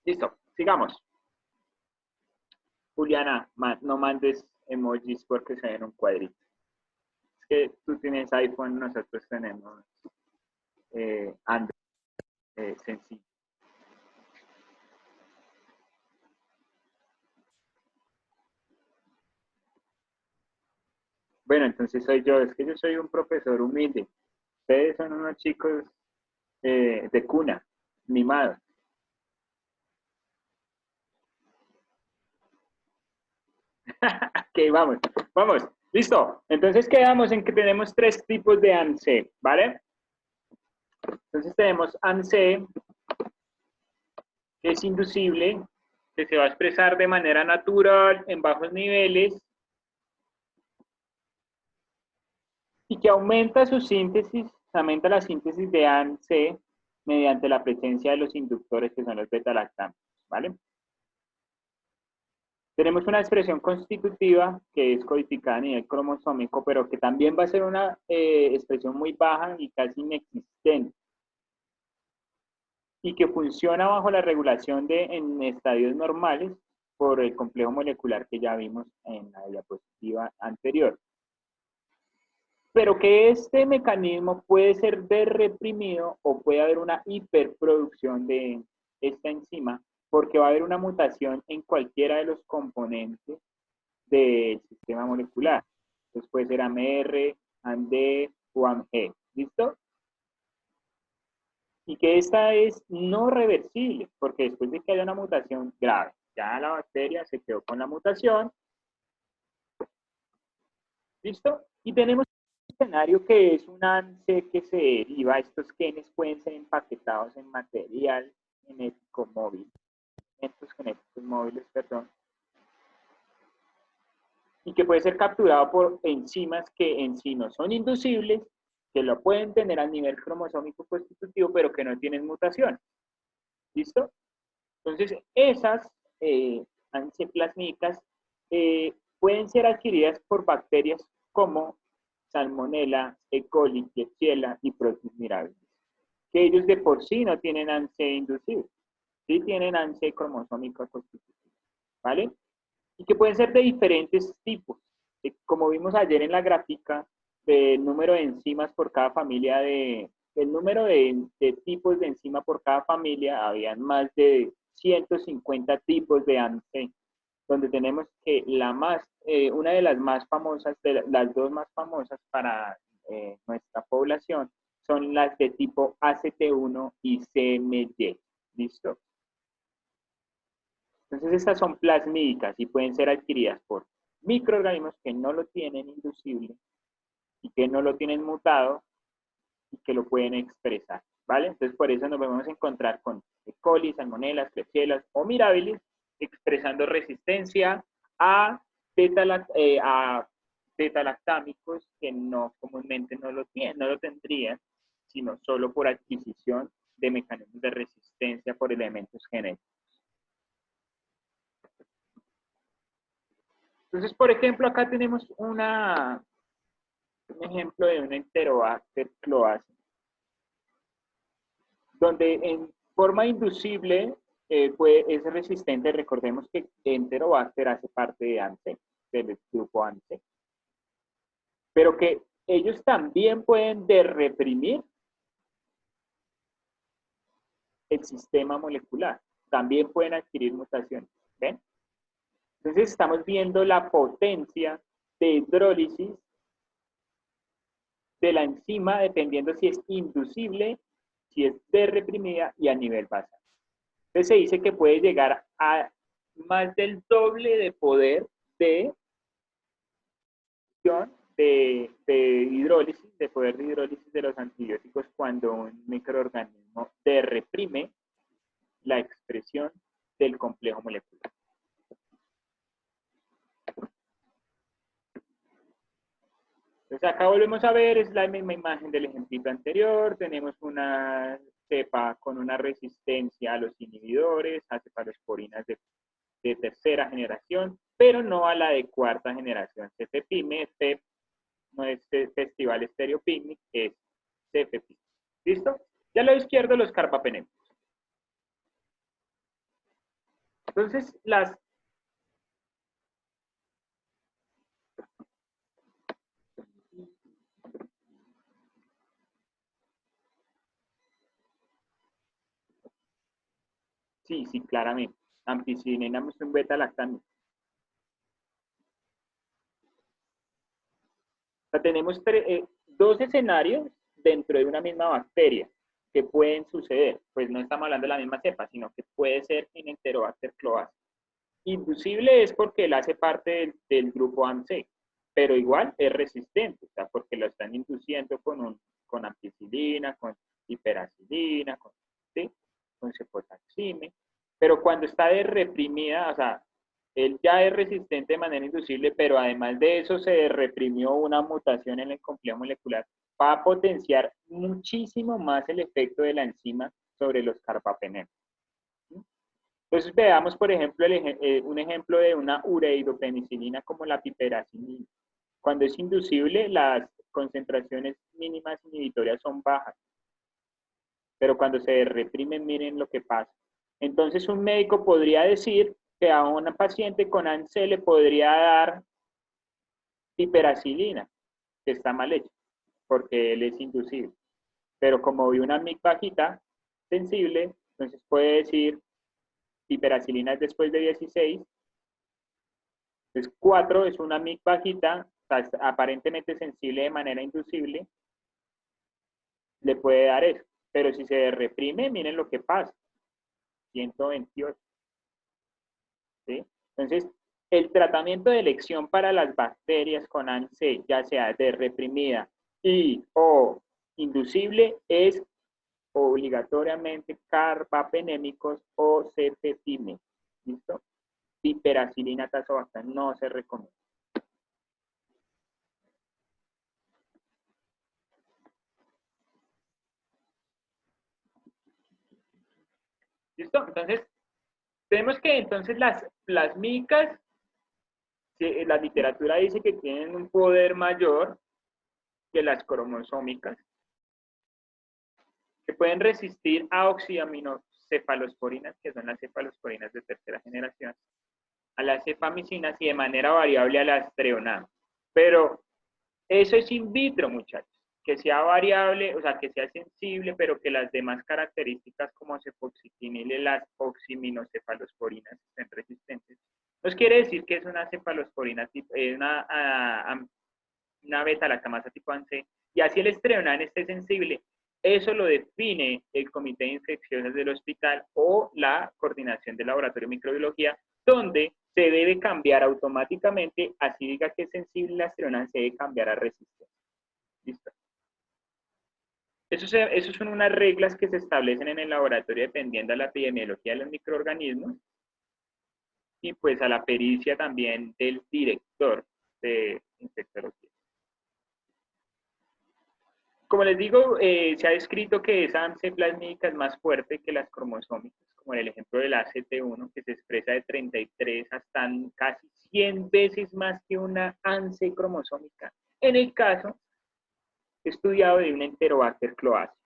Listo, sigamos. Juliana, no mandes emojis porque se ven un cuadrito. Es que tú tienes iPhone, nosotros tenemos Android sencillo. Bueno, entonces soy yo, es que yo soy un profesor humilde. Ustedes son unos chicos de cuna, mimados. Ok, vamos, vamos, listo. Entonces quedamos en que tenemos tres tipos de ANSE, ¿vale? Entonces tenemos ANSE, que es inducible, que se va a expresar de manera natural en bajos niveles y que aumenta su síntesis, aumenta la síntesis de ANSE mediante la presencia de los inductores que son los beta-lactámicos, ¿vale? Tenemos una expresión constitutiva que es codificada a nivel cromosómico, pero que también va a ser una expresión muy baja y casi inexistente, y que funciona bajo la regulación en estadios normales por el complejo molecular que ya vimos en la diapositiva anterior. Pero que este mecanismo puede ser reprimido o puede haber una hiperproducción de esta enzima porque va a haber una mutación en cualquiera de los componentes del sistema molecular. Entonces puede ser AMR, AMD o AME. ¿Listo? Y que esta es no reversible, porque después de que haya una mutación grave, ya la bacteria se quedó con la mutación. ¿Listo? Y tenemos un escenario que es un ANSE que se deriva. Estos genes pueden ser empaquetados en material genético móvil, estos genéticos móviles, perdón, y que puede ser capturado por enzimas que en sí no son inducibles, que lo pueden tener a nivel cromosómico constitutivo, pero que no tienen mutación. ¿Listo? Entonces, esas anceplasmicas pueden ser adquiridas por bacterias como Salmonella, E. coli, Klebsiella y Proteus mirabilis, que ellos de por sí no tienen ANSE inducible, sí tienen ANSE cromosómico constitutivo, ¿vale? Y que pueden ser de diferentes tipos, como vimos ayer en la gráfica, del número de enzimas por cada familia el número de tipos de enzima por cada familia, habían más de 150 tipos de ANSE, donde tenemos que una de las más famosas, las dos más famosas para nuestra población, son las de tipo ACT1 y CMY. ¿Listo? Entonces estas son plasmídicas y pueden ser adquiridas por microorganismos que no lo tienen inducible y que no lo tienen mutado y que lo pueden expresar, ¿vale? Entonces por eso nos vamos a encontrar con E. coli, salmonelas, klebsielas o mirabilis expresando resistencia a beta-lactámicos que no comúnmente no lo tienen, no lo tendrían, sino solo por adquisición de mecanismos de resistencia por elementos genéticos. Entonces, por ejemplo, acá tenemos un ejemplo de un Enterobacter cloaca, donde en forma inducible es resistente. Recordemos que Enterobacter hace parte de ANSE, del grupo ANSE, pero que ellos también pueden reprimir el sistema molecular, también pueden adquirir mutaciones. ¿Ven? Entonces estamos viendo la potencia de hidrólisis de la enzima dependiendo si es inducible, si es reprimida y a nivel basal. Entonces se dice que puede llegar a más del doble de poder de hidrólisis, de poder de hidrólisis de los antibióticos cuando un microorganismo reprime la expresión del complejo molecular. Entonces acá volvemos a ver, es la misma imagen del ejemplito anterior, tenemos una cepa con una resistencia a los inhibidores, a cefalosporinas de tercera generación, pero no a la de cuarta generación. Cefepime, no es Festival Estereopicnic, es Cefepime. ¿Listo? Ya a lo izquierdo los carbapenems. Entonces, sí, sí, claramente. Ampicilina es un beta-lactamo. O sea, tenemos dos escenarios dentro de una misma bacteria que pueden suceder. Pues no estamos hablando de la misma cepa, sino que puede ser en Enterobacter cloaca. Inducible es porque él hace parte del grupo AMC, pero igual es resistente, o sea, porque lo están induciendo con ampicilina, con hiperacilina, ¿sí? Con cefotaxime, pero cuando está reprimida, o sea, él ya es resistente de manera inducible, pero además de eso se reprimió una mutación en el complejo molecular, va a potenciar muchísimo más el efecto de la enzima sobre los carbapenemas. Entonces veamos, por ejemplo, un ejemplo de una ureidopenicilina como la piperacilina. Cuando es inducible, las concentraciones mínimas inhibitorias son bajas, pero cuando se reprimen, miren lo que pasa. Entonces un médico podría decir que a una paciente con ANSE le podría dar piperacilina, que está mal hecho, porque él es inducible. Pero como vi una MIC bajita, sensible, entonces puede decir piperacilina es después de 16. Entonces 4 es una MIC bajita, aparentemente sensible de manera inducible, le puede dar eso. Pero si se reprime, miren lo que pasa. 128. ¿Sí? Entonces, el tratamiento de elección para las bacterias con ANSE, ya sea de reprimida y o inducible, es obligatoriamente carbapenémicos o cefepime. ¿Listo? Piperacilina tazobactam no se recomienda. ¿Listo? Entonces, tenemos que entonces las micas, la literatura dice que tienen un poder mayor que las cromosómicas, que pueden resistir a oxiaminocefalosporinas, que son las cefalosporinas de tercera generación, a las cefamicinas y de manera variable a las treonadas. Pero eso es in vitro, muchachos. Que sea variable, o sea, que sea sensible, pero que las demás características como cefoxitinil y las oximinocefalosporinas estén resistentes. Nos quiere decir que es una cefalosporina, una beta-lactamasa tipo ANSE, y así el estreonán esté sensible. Eso lo define el Comité de Infecciones del hospital o la Coordinación de Laboratorio de Microbiología, donde se debe cambiar automáticamente, así diga que es sensible la estreonán, se debe cambiar a resistente. ¿Listo? Eso son unas reglas que se establecen en el laboratorio dependiendo de la epidemiología de los microorganismos y pues a la pericia también del director de infectología. Como les digo, se ha descrito que esa ANSE plasmídica es más fuerte que las cromosómicas, como en el ejemplo del ACT1, que se expresa de 33 hasta casi 100 veces más que una ANSE cromosómica, en el caso estudiado de un Enterobacter cloacae.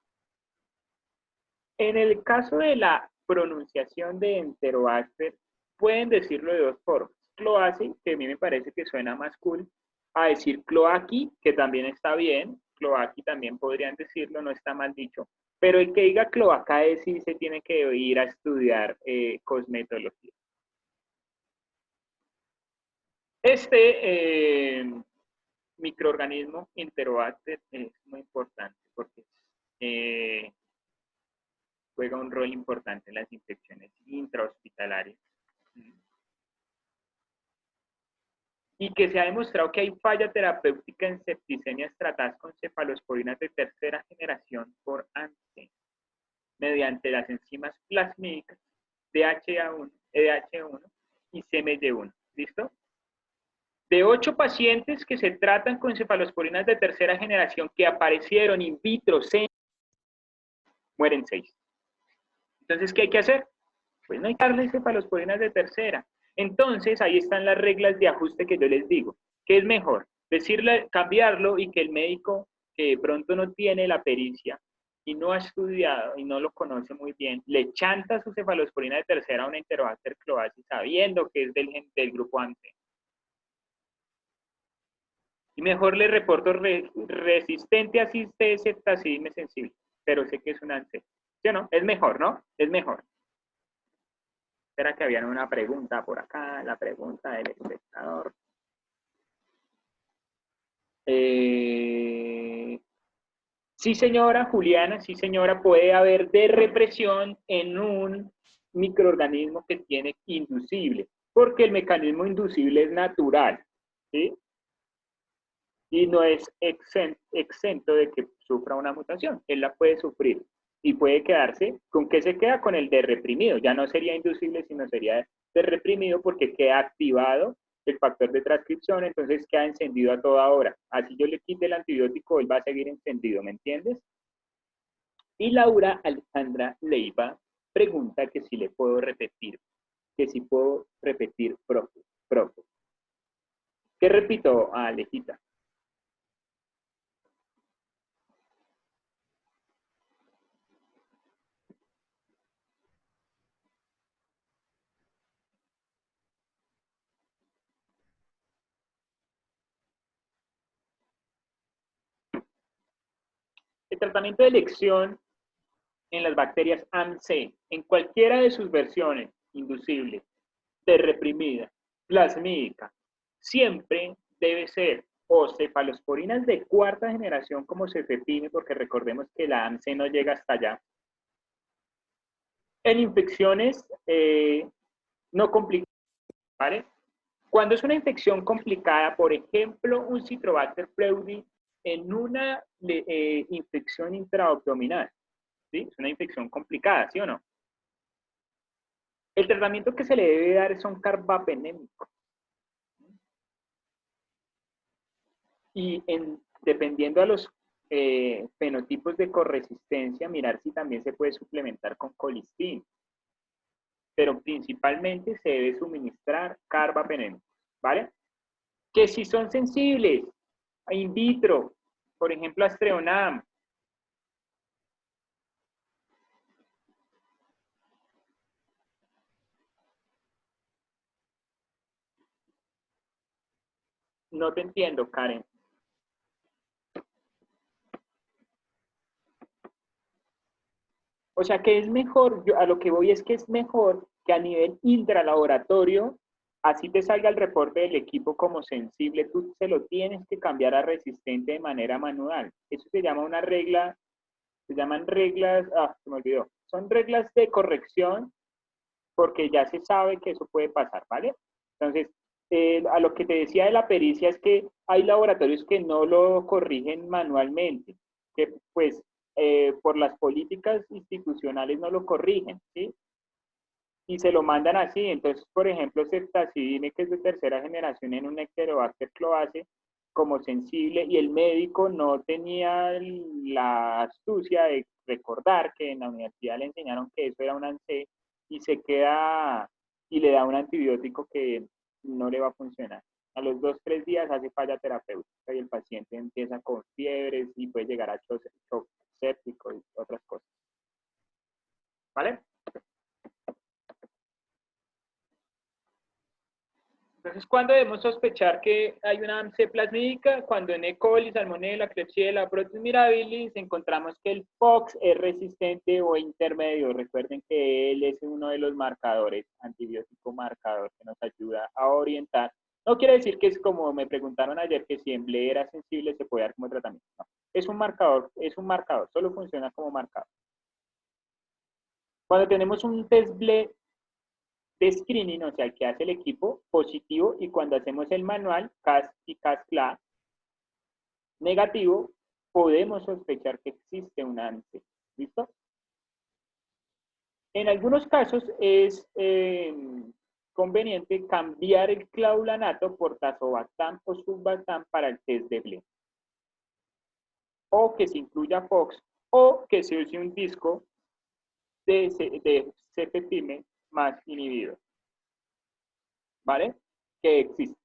En el caso de la pronunciación de Enterobacter, pueden decirlo de dos formas. Cloacae, que a mí me parece que suena más cool, a decir cloaqui, que también está bien, cloaqui también podrían decirlo, no está mal dicho, pero el que diga cloacae sí se tiene que ir a estudiar cosmetología. Este microorganismo Enterobacter es muy importante porque juega un rol importante en las infecciones intrahospitalarias. Y que se ha demostrado que hay falla terapéutica en septicemias tratadas con cefalosporinas de tercera generación por ANSE, mediante las enzimas plasmídicas DHA1, EDH1 y CMD1. ¿Listo? De 8 pacientes que se tratan con cefalosporinas de tercera generación que aparecieron in vitro, mueren 6. Entonces, ¿qué hay que hacer? Pues no hay que darle cefalosporinas de tercera. Entonces, ahí están las reglas de ajuste que yo les digo. ¿Qué es mejor? Decirle, cambiarlo y que el médico que de pronto no tiene la pericia y no ha estudiado y no lo conoce muy bien, le chanta su cefalosporina de tercera a una Enterobacter cloaci sabiendo que es del grupo ANSE. Y mejor le reporto resistente a ceftazidime sensible, pero sé que es un ANSE. ¿Sí o no? Es mejor, ¿no? Es mejor. Espera que había una pregunta por acá, la pregunta del espectador. Sí, señora Juliana, sí, señora, puede haber represión en un microorganismo que tiene inducible, porque el mecanismo inducible es natural, ¿sí? Y no es exento de que sufra una mutación, él la puede sufrir y puede quedarse, ¿con qué se queda? Con el de reprimido, ya no sería inducible, sino sería de reprimido porque queda activado el factor de transcripción, entonces queda encendido a toda hora. Así yo le quite el antibiótico, él va a seguir encendido, ¿me entiendes? Y Laura Alejandra Leiva pregunta que si le puedo repetir, que si puedo repetir, profe. ¿Qué repito, Alejita? El tratamiento de elección en las bacterias AMC, en cualquiera de sus versiones, inducible, de reprimida, plasmídica, siempre debe ser o cefalosporinas de cuarta generación como cefepime, porque recordemos que la AMC no llega hasta allá. En infecciones no complicadas, ¿vale? Cuando es una infección complicada, por ejemplo, un Citrobacter pleuri en una infección intraabdominal, ¿sí? Es una infección complicada, ¿sí o no? El tratamiento que se le debe dar son carbapenémicos. Y dependiendo a los fenotipos de corresistencia, mirar si también se puede suplementar con colistin. Pero principalmente se debe suministrar carbapenémicos, ¿vale? Que si son sensibles a in vitro, por ejemplo, Astreonam, no te entiendo, Karen. O sea, que es mejor, yo a lo que voy es que es mejor que a nivel intralaboratorio, así te salga el reporte del equipo como sensible, tú se lo tienes que cambiar a resistente de manera manual. Eso se llama una regla, se llaman reglas, se me olvidó, son reglas de corrección porque ya se sabe que eso puede pasar, ¿vale? Entonces, a lo que te decía de la pericia es que hay laboratorios que no lo corrigen manualmente, que pues por las políticas institucionales no lo corrigen, ¿sí? Y se lo mandan así. Entonces, por ejemplo, ceftazidime, que es de tercera generación en un Heterobacter cloace, como sensible, y el médico no tenía la astucia de recordar que en la universidad le enseñaron que eso era un ANSE y se queda y le da un antibiótico que no le va a funcionar. A los 2, 3 días hace falla terapéutica y el paciente empieza con fiebres y puede llegar a shock séptico y otras cosas. ¿Vale? Entonces, ¿cuándo debemos sospechar que hay una AMC plasmídica? Cuando en E. coli, Salmonella, Klebsiella, Proteus mirabilis encontramos que el POX es resistente o intermedio. Recuerden que él es uno de los marcadores, antibiótico marcador, que nos ayuda a orientar. No quiere decir que es como me preguntaron ayer, que si en BLE era sensible se puede dar como tratamiento. No, es un marcador, solo funciona como marcador. Cuando tenemos un test BLE de screening, o sea, el que hace el equipo positivo, y cuando hacemos el manual, CAS y CAS-CLA negativo, podemos sospechar que existe un ANSE. ¿Listo? En algunos casos es conveniente cambiar el claulanato por tazobactam o subbactam para el test de BLE. O que se incluya FOX o que se use un disco de cefepime más inhibido. ¿Vale? Que existe.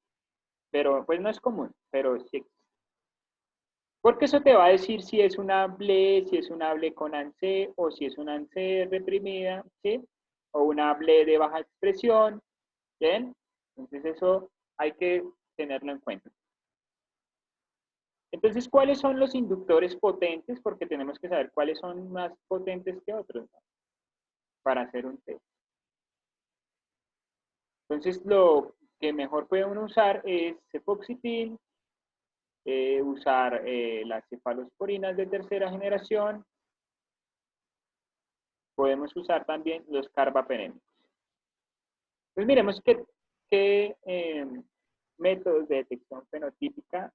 Pero pues no es común, pero sí existe. Porque eso te va a decir si es una BLE, si es una BLE con ANSE o si es una ANSE reprimida, ¿sí? O una BLE de baja expresión, ¿bien? Entonces eso hay que tenerlo en cuenta. Entonces, ¿cuáles son los inductores potentes? Porque tenemos que saber cuáles son más potentes que otros, ¿no? Para hacer un test. Entonces, lo que mejor puede uno usar es cefoxitin, usar las cefalosporinas de tercera generación. Podemos usar también los carbapenémicos. Entonces, miremos qué métodos de detección fenotípica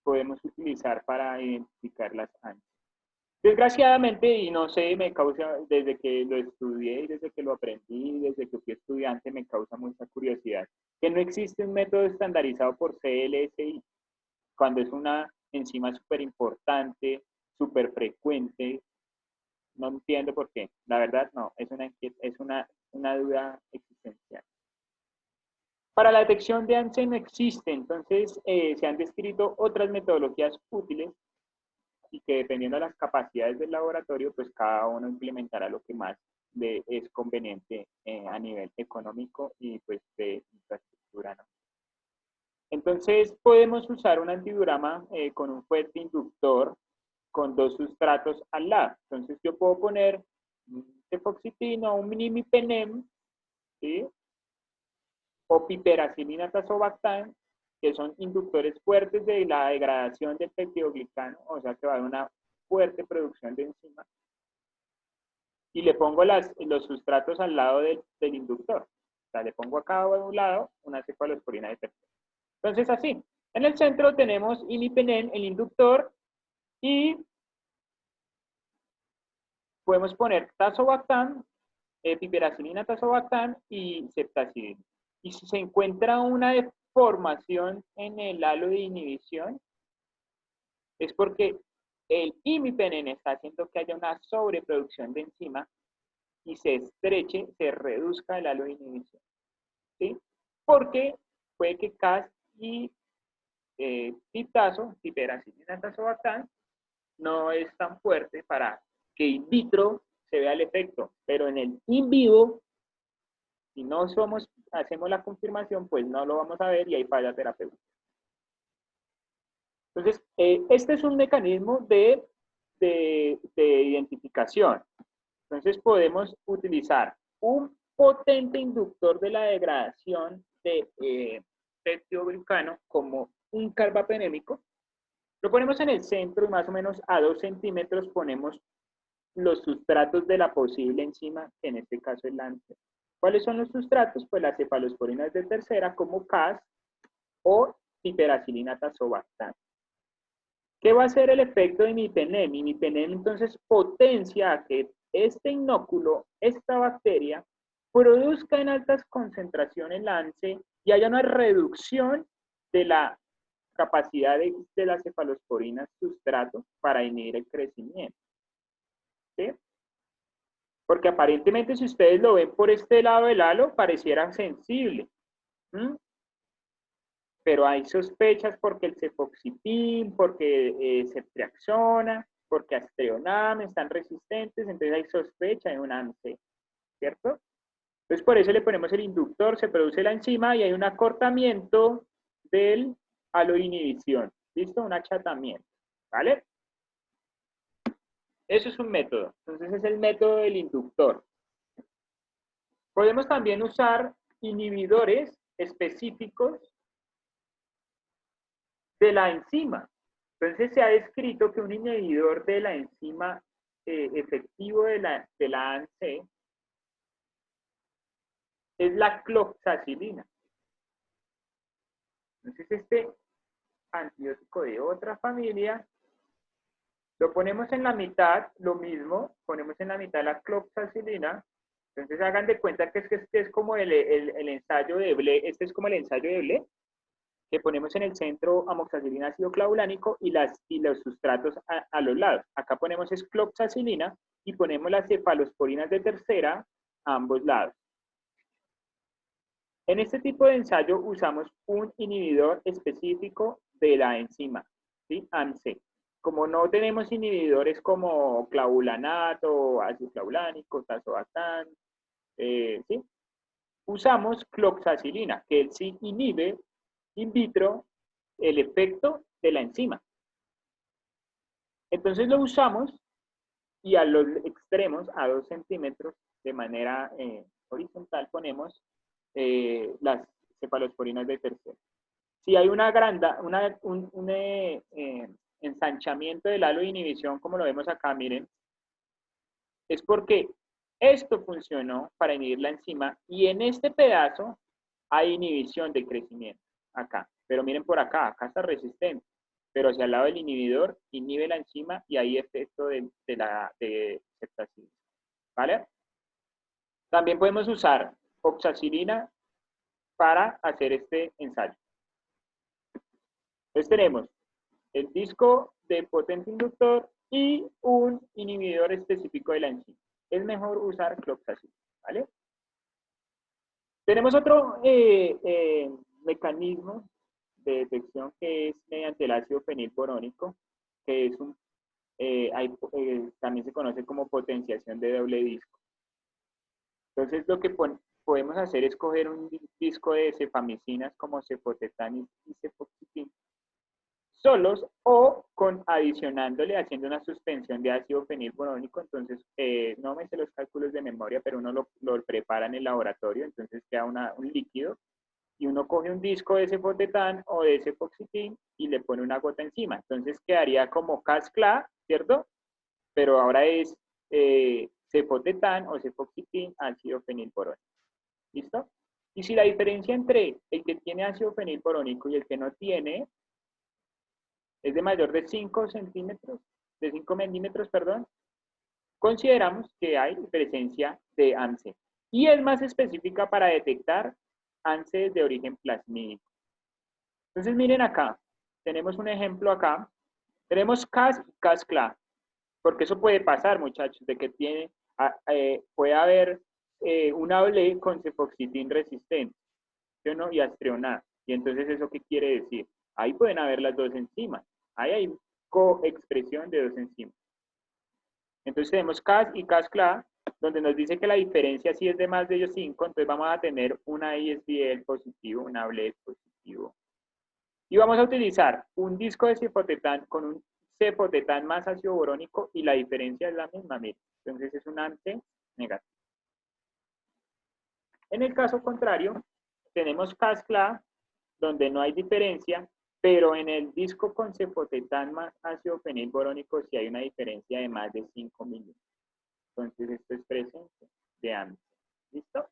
podemos utilizar para identificar las ANSI. Desgraciadamente, y no sé, me causa, desde que lo estudié y desde que lo aprendí, desde que fui estudiante, me causa mucha curiosidad, que no existe un método estandarizado por CLSI, cuando es una enzima súper importante, súper frecuente. No entiendo por qué. La verdad, no, es una duda existencial. Para la detección de ANSE no existe, entonces se han descrito otras metodologías útiles y que dependiendo de las capacidades del laboratorio, pues cada uno implementará lo que más es conveniente a nivel económico y pues de infraestructura, ¿no? Entonces podemos usar un antidurama con un fuerte inductor con dos sustratos al lado. Entonces yo puedo poner un cefoxitina o un imipenem, ¿sí? O piperacilina tazobactam, que son inductores fuertes de la degradación del peptidoglicano, o sea que va a haber una fuerte producción de enzimas. Y le pongo los sustratos al lado del inductor. O sea, le pongo acá a un lado una cefalosporina de tercera. Entonces, así. En el centro tenemos imipenem, el inductor, y podemos poner tazobactam, piperacilina tazobactam y ceftazidima. Y si se encuentra una deformación en el halo de inhibición, es porque el imipenem está haciendo que haya una sobreproducción de enzima y se estreche, se reduzca el halo de inhibición, ¿sí? Porque puede que Cas y titazo, piperacilina tazobactam, no es tan fuerte para que in vitro se vea el efecto, pero en el in vivo, si no hacemos la confirmación, pues no lo vamos a ver y hay falla terapéutica. Entonces, este es un mecanismo de identificación. Entonces, podemos utilizar un potente inductor de la degradación de peptidoglicano como un carbapenémico. Lo ponemos en el centro y más o menos a 2 centímetros ponemos los sustratos de la posible enzima, que en este caso es la ANSE. ¿Cuáles son los sustratos? Pues las cefalosporinas de tercera como Cas o piperacilina tazobactam. ¿Qué va a ser el efecto de imipenem? Imipenem entonces potencia a que este inóculo, esta bacteria, produzca en altas concentraciones la ANSE y haya una reducción de la capacidad de las cefalosporinas sustrato para inhibir el crecimiento. ¿Sí? Porque aparentemente si ustedes lo ven por este lado del halo, pareciera sensible. ¿Mm? Pero hay sospechas porque el cefoxitin, porque ceftriaxona, porque astreonam están resistentes, entonces hay sospecha de un ANSE, ¿cierto? Entonces por eso le ponemos el inductor, se produce la enzima y hay un acortamiento del halo inhibición, ¿listo? Un achatamiento, ¿vale? Eso es un método, entonces es el método del inductor. Podemos también usar inhibidores específicos de la enzima. Entonces se ha descrito que un inhibidor de la enzima efectivo de la ANSE es la cloxacilina. Entonces este antibiótico de otra familia lo ponemos en la mitad, lo mismo, ponemos en la mitad la cloxacilina. Entonces hagan de cuenta que este es como el ensayo de Blé, este es como el ensayo de Blé, que ponemos en el centro amoxicilina ácido clavulánico y los sustratos a los lados. Acá ponemos es cloxacilina y ponemos las cefalosporinas de tercera a ambos lados. En este tipo de ensayo usamos un inhibidor específico de la enzima, ¿sí? ANSE. como no tenemos inhibidores como clavulanato, ácido clavulánico, tazobactam, ¿sí? Usamos cloxacilina, que él sí inhibe in vitro el efecto de la enzima. Entonces lo usamos y a los extremos, a 2 centímetros, de manera horizontal, ponemos las cefalosporinas de tercero. Si hay un ensanchamiento del halo de inhibición, como lo vemos acá, miren, es porque esto funcionó para inhibir la enzima y en este pedazo hay inhibición del crecimiento, acá. Pero miren por acá, acá está resistente, pero hacia el lado del inhibidor inhibe la enzima y hay efecto de ceftazidina, ¿vale? También podemos usar oxacilina para hacer este ensayo. Entonces tenemos el disco de potente inductor y un inhibidor específico de la enzima. Es mejor usar cloxacilina, ¿vale? Tenemos otro mecanismo de detección que es mediante el ácido fenilborónico, que es también se conoce como potenciación de doble disco. Entonces lo que podemos hacer es coger un disco de cefamicinas como cefotetán y cefoxitin solos o adicionándole, haciendo una suspensión de ácido fenilborónico. Entonces, no me sé los cálculos de memoria, pero uno lo prepara en el laboratorio, entonces queda un líquido, y uno coge un disco de cefotetán o de cefoxitin y le pone una gota encima. Entonces quedaría como cascla, ¿cierto? Pero ahora es cefotetán o cefoxitin, ácido fenilborónico. ¿Listo? Y si la diferencia entre el que tiene ácido fenilborónico y el que no tiene es de mayor de 5 centímetros, de 5 milímetros, perdón, consideramos que hay presencia de ANSE. Y es más específica para detectar ANSE de origen plasmídico. Entonces miren acá, tenemos un ejemplo acá, tenemos CAS y CAS-CLA, porque eso puede pasar, muchachos, de que puede haber una OLE con cefoxitin resistente, ¿sí o no? Y astrionada. Y entonces, ¿eso qué quiere decir? Ahí pueden haber las dos enzimas. Ahí hay coexpresión de dos enzimas. Entonces tenemos CAS y CAS-CLA, donde nos dice que la diferencia sí es de más de ellos 5, entonces vamos a tener una ISBL positivo, una BLED positivo. Y vamos a utilizar un disco de cefotetán con un cefotetán más ácido borónico y la diferencia es la misma, miren. Entonces es un ANSE negativo. En el caso contrario, tenemos CAS-CLA, donde no hay diferencia, pero en el disco con cefotetán más ácido fenilborónico sí hay una diferencia de más de 5 milímetros. Entonces esto es presencia de ANSE. ¿Listo?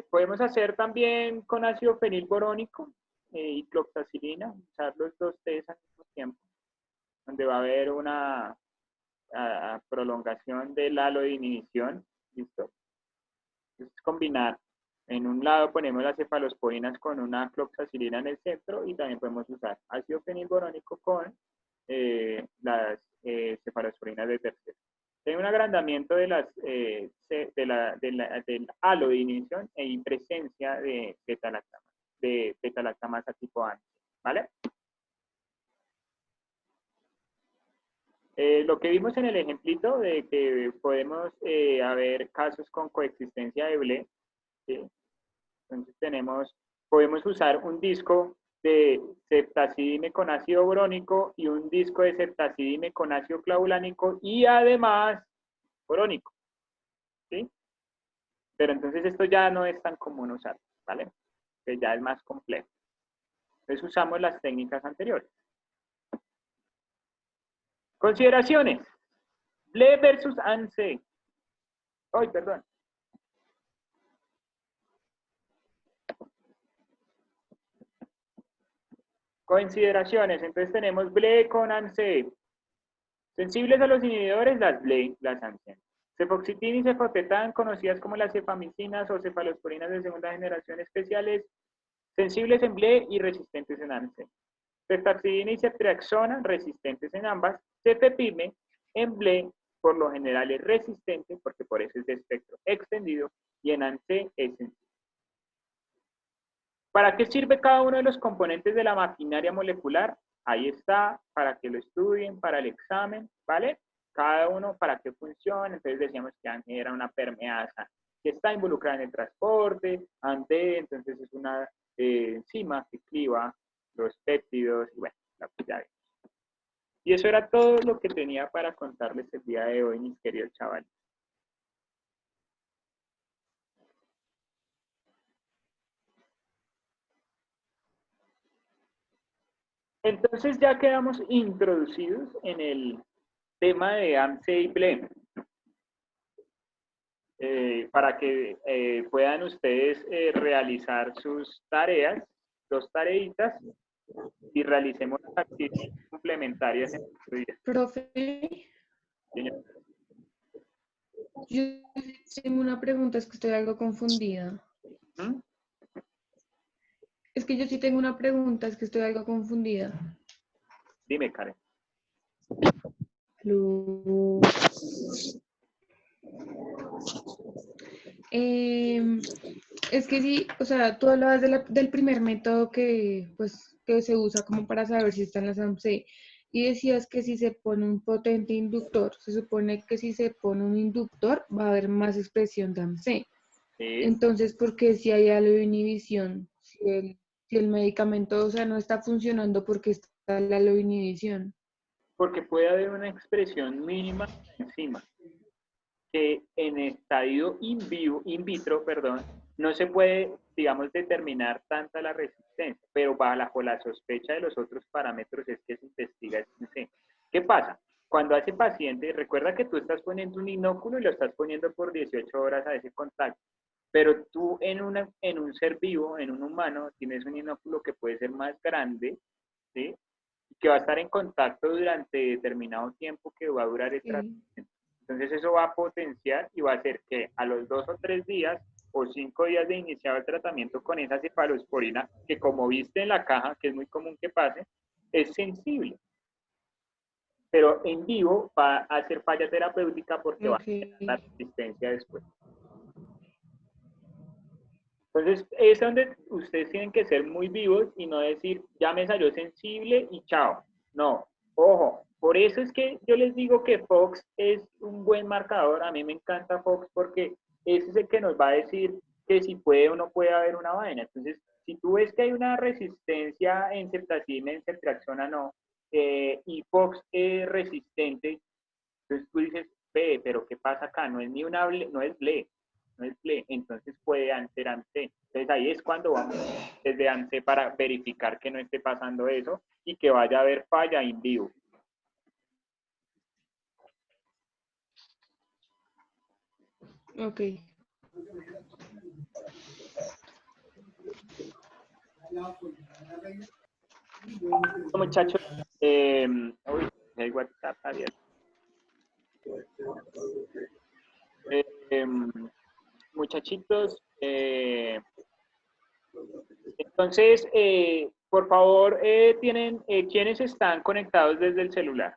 Podemos hacer también con ácido fenilborónico y cloxacilina, usar los dos test al mismo tiempo, donde va a haber una prolongación del halo de inhibición. ¿Listo? Entonces, combinar. En un lado ponemos las cefalosporinas con una cloxacilina en el centro y también podemos usar ácido fenilborónico con las cefalosporinas de tercero. Hay un agrandamiento de del halo de inhibición e presencia de beta-lactamasa tipo A, ¿vale? Lo que vimos en el ejemplito de que podemos haber casos con coexistencia de BLE, ¿sí? Entonces podemos usar un disco de ceftazidime con ácido borónico y un disco de ceftazidime con ácido clavulánico y además borónico, ¿sí? Pero entonces esto ya no es tan común usar, ¿vale? Que ya es más complejo. Entonces usamos las técnicas anteriores. Consideraciones. BLE versus ANSE. Ay, perdón. Consideraciones. Entonces tenemos BLE con ANSE. Sensibles a los inhibidores, las BLE, las ANSE. Cefoxitin y cefotetán, conocidas como las cefamicinas o cefalosporinas de segunda generación especiales, sensibles en BLE y resistentes en ANSE. Ceftazidina y ceftriaxona, resistentes en ambas. Cefepime, en BLE, por lo general es resistente, porque por eso es de espectro extendido, y en ANSE es sensible. ¿Para qué sirve cada uno de los componentes de la maquinaria molecular? Ahí está, para que lo estudien, para el examen, ¿vale? Cada uno para qué funciona. Entonces decíamos que era una permeasa que está involucrada en el transporte, entonces es una enzima que cliva los péptidos, y bueno, ya ven. Y eso era todo lo que tenía para contarles el día de hoy, mis queridos chavales. Entonces ya quedamos introducidos en el tema de AMSE y BLEM. Para que puedan ustedes realizar sus tareas, 2 tareitas, y realicemos las actividades complementarias en nuestro día. Profe, Señor. yo tengo una pregunta, es que estoy algo confundida. ¿Mm? Es que yo sí tengo una pregunta, es que estoy algo confundida. Dime, Karen. Es que sí, o sea, tú hablabas del primer método que, pues, que se usa como para saber si están las AMC y decías que si se pone un potente inductor, se supone que si se pone un inductor va a haber más expresión de AMC. Sí, Entonces, ¿por qué si hay algo de inhibición? Si el medicamento, o sea, no está funcionando porque está la inhibición. porque puede haber una expresión mínima de la enzima que en estadio in vitro, perdón, no se puede, digamos, determinar tanta la resistencia, pero bajo la sospecha de los otros parámetros es que se investiga ese. ¿Qué pasa? Cuando a ese paciente, recuerda que tú estás poniendo un inóculo y lo estás poniendo por 18 horas a ese contacto, pero tú en un ser vivo, en un humano, tienes un inóculo que puede ser más grande, ¿sí? Y que va a estar en contacto durante determinado tiempo que va a durar el Sí. tratamiento. Entonces eso va a potenciar y va a hacer que a los 2 o 3 días o 5 días de iniciado el tratamiento con esa cefalosporina, que como viste en la caja, que es muy común que pase, es sensible. Pero en vivo va a hacer falla terapéutica porque va a generar la Ok. resistencia después. Entonces, es donde ustedes tienen que ser muy vivos y no decir, ya me salió sensible y chao. No, ojo, por eso es que yo les digo que Fox es un buen marcador. A mí me encanta Fox porque ese es el que nos va a decir que si puede o no puede haber una vaina. Entonces, si tú ves que hay una resistencia en ceftazina, en ceftriaxona no, y Fox es resistente, entonces tú dices, ve, pero ¿qué pasa acá? No es ni una ble, no es ble, no es ble, entonces puede ser ANSE. Entonces ahí es cuando vamos desde ANSE para verificar que no esté pasando eso y que vaya a haber falla in vivo. Ok. Muchachos, uy, el WhatsApp abierto. Eh, muchachitos, entonces, por favor, ¿quiénes están conectados desde el celular?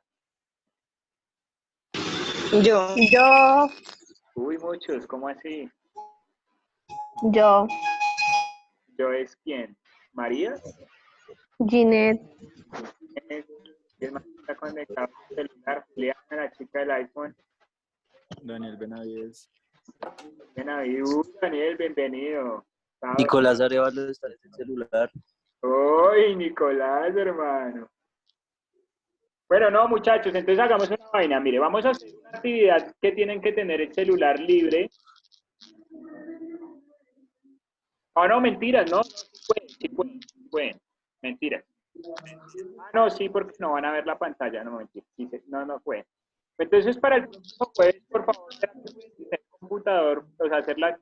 Yo. Uy, muchos, ¿cómo así? Yo. ¿Yo es quién? ¿María? Ginette. ¿Quién más está conectado al celular? Juliana, la chica del iPhone. Daniel Benavides. Daniel, bienvenido. Nicolás Arevalo está en el celular. ¡Uy, Nicolás, hermano! Bueno, no, muchachos, entonces hagamos una vaina. Mire, vamos a hacer una actividad que tienen que tener el celular libre. Oh, no, mentiras, no, sí pueden. Mentiras. Ah, no, sí, porque no van a ver la pantalla, no, mentiras. No pueden. Entonces, para el próximo jueves, por favor, el computador, o sea, hacer la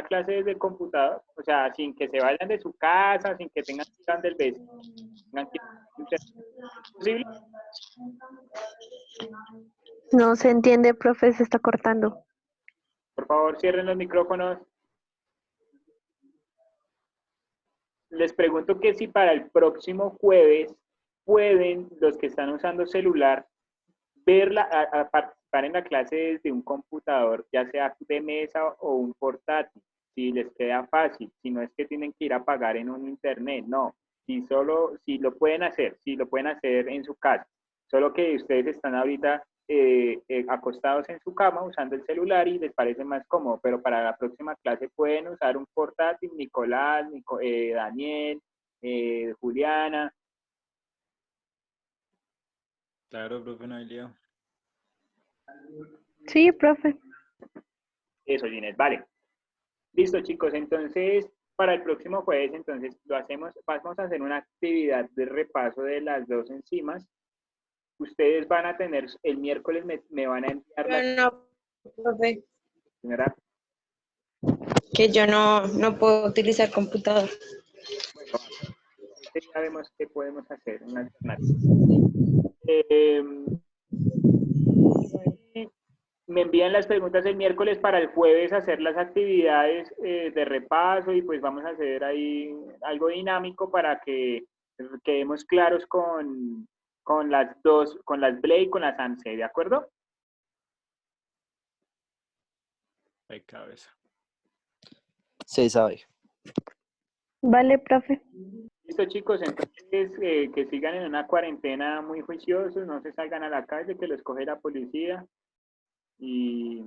clase desde el computador, o sea, sin que se vayan de su casa, sin que tengan que ir del vecino. ¿Es posible? No se entiende, profe, se está cortando. Por favor, cierren los micrófonos. Les pregunto que si para el próximo jueves pueden, los que están usando celular, participar en la clase desde un computador, ya sea de mesa o un portátil. si les queda fácil, si no es que tienen que ir a pagar en un internet, no, si lo pueden hacer, si lo pueden hacer en su casa, solo que ustedes están ahorita acostados en su cama usando el celular y les parece más cómodo, pero para la próxima clase pueden usar un portátil, Nicolás, Daniel, Juliana. Claro, profe, no hay lío. Sí, profe. Eso, Ginés, vale. Listo, chicos, entonces para el próximo jueves, entonces lo hacemos, vamos a hacer una actividad de repaso de las dos enzimas. Ustedes van a tener, el miércoles me van a enviar la No, profe, señora. que yo no puedo utilizar computador. Bueno, ya vemos qué podemos hacer, una alternativa. Me envían las preguntas el miércoles para el jueves hacer las actividades de repaso y pues vamos a hacer ahí algo dinámico para que quedemos claros con las dos, con las BLE y con las ANSE, ¿de acuerdo? Hay cabeza. Se sabe. Vale, profe. Listo, chicos, entonces que sigan en una cuarentena muy juiciosos, no se salgan a la calle, que los coge la policía y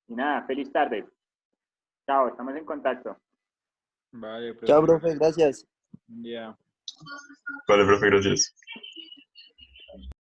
nada, feliz tarde. Chao, estamos en contacto. Vale, profe. Chao, profe, gracias. Ya. Vale, profe, gracias.